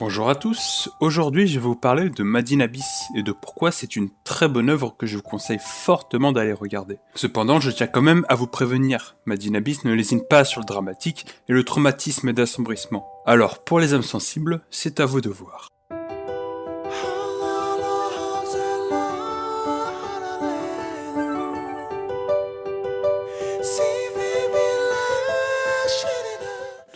Bonjour à tous, aujourd'hui je vais vous parler de Made in Abyss et de pourquoi c'est une très bonne œuvre que je vous conseille fortement d'aller regarder. Cependant, je tiens quand même à vous prévenir, Made in Abyss ne lésine pas sur le dramatique et le traumatisme d'assombrissement. Alors, pour les âmes sensibles, c'est à vous de voir.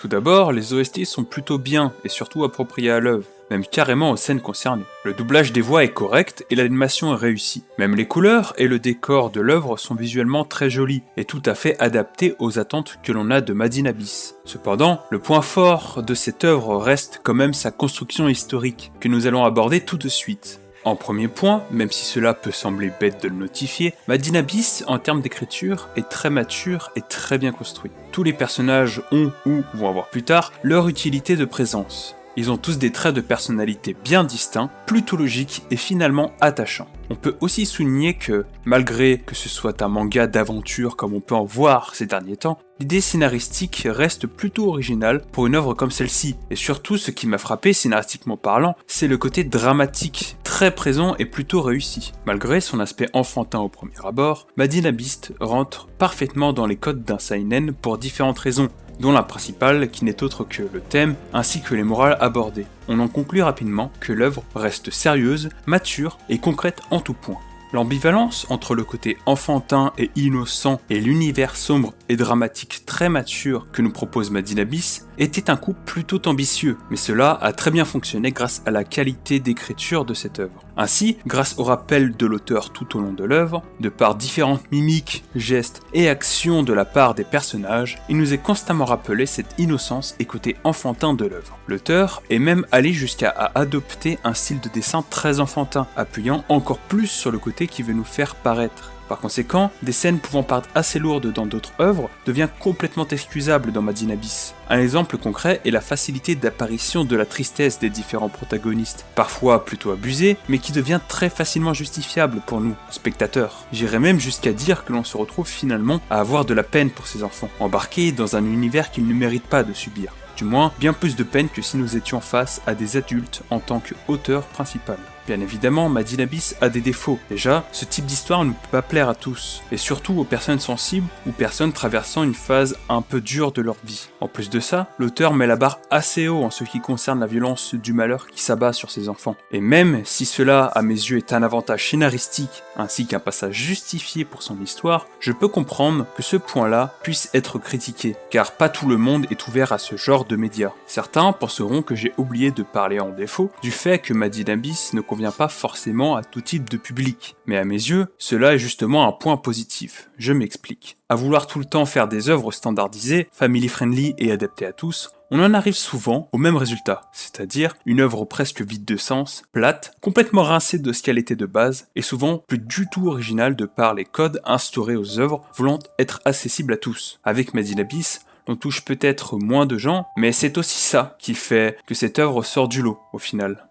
Tout d'abord, les OST sont plutôt bien et surtout appropriés à l'œuvre, même carrément aux scènes concernées. Le doublage des voix est correct et l'animation est réussie. Même les couleurs et le décor de l'œuvre sont visuellement très jolis et tout à fait adaptés aux attentes que l'on a de Made in Abyss. Cependant, le point fort de cette œuvre reste quand même sa construction historique, que nous allons aborder tout de suite. En premier point, même si cela peut sembler bête de le notifier, Made in Abyss, en termes d'écriture, est très mature et très bien construit. Tous les personnages ont, ou vont avoir plus tard, leur utilité de présence. Ils ont tous des traits de personnalité bien distincts, plutôt logiques et finalement attachants. On peut aussi souligner que, malgré que ce soit un manga d'aventure comme on peut en voir ces derniers temps, l'idée scénaristique reste plutôt originale pour une œuvre comme celle-ci. Et surtout, ce qui m'a frappé scénaristiquement parlant, c'est le côté dramatique, très présent et plutôt réussi. Malgré son aspect enfantin au premier abord, Made in Abyss rentre parfaitement dans les codes d'un seinen pour différentes raisons, dont la principale qui n'est autre que le thème ainsi que les morales abordées. On en conclut rapidement que l'œuvre reste sérieuse, mature et concrète en tout point. L'ambivalence entre le côté enfantin et innocent et l'univers sombre et dramatique très mature que nous propose Made in Abyss était un coup plutôt ambitieux, mais cela a très bien fonctionné grâce à la qualité d'écriture de cette œuvre. Ainsi, grâce au rappel de l'auteur tout au long de l'œuvre, de par différentes mimiques, gestes et actions de la part des personnages, il nous est constamment rappelé cette innocence et côté enfantin de l'œuvre. L'auteur est même allé jusqu'à adopter un style de dessin très enfantin, appuyant encore plus sur le côté qui veut nous faire paraître. Par conséquent, des scènes pouvant paraître assez lourdes dans d'autres œuvres devient complètement excusable dans Made in Abyss. Un exemple concret est la facilité d'apparition de la tristesse des différents protagonistes, parfois plutôt abusée, mais qui devient très facilement justifiable pour nous, spectateurs. J'irais même jusqu'à dire que l'on se retrouve finalement à avoir de la peine pour ces enfants, embarqués dans un univers qu'ils ne méritent pas de subir. Du moins, bien plus de peine que si nous étions face à des adultes en tant qu'auteur principal. Bien évidemment, Made in Abyss a des défauts. Déjà, ce type d'histoire ne peut pas plaire à tous, et surtout aux personnes sensibles ou personnes traversant une phase un peu dure de leur vie. En plus de ça, l'auteur met la barre assez haut en ce qui concerne la violence du malheur qui s'abat sur ses enfants. Et même si cela, à mes yeux, est un avantage scénaristique, ainsi qu'un passage justifié pour son histoire, je peux comprendre que ce point-là puisse être critiqué, car pas tout le monde est ouvert à ce genre de médias. Certains penseront que j'ai oublié de parler en défaut du fait que Made in Abyss ne convient pas forcément à tout type de public. Mais à mes yeux, cela est justement un point positif. Je m'explique. À vouloir tout le temps faire des œuvres standardisées, family-friendly et adaptées à tous, on en arrive souvent au même résultat, c'est-à-dire une œuvre presque vide de sens, plate, complètement rincée de ce qu'elle était de base, et souvent plus du tout originale de par les codes instaurés aux œuvres voulant être accessibles à tous. Avec Made in Abyss, on touche peut-être moins de gens, mais c'est aussi ça qui fait que cette œuvre sort du lot, au final.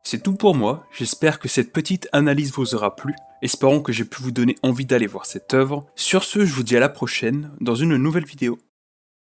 C'est tout pour moi, j'espère que cette petite analyse vous aura plu, espérons que j'ai pu vous donner envie d'aller voir cette œuvre. Sur ce, je vous dis à la prochaine, dans une nouvelle vidéo.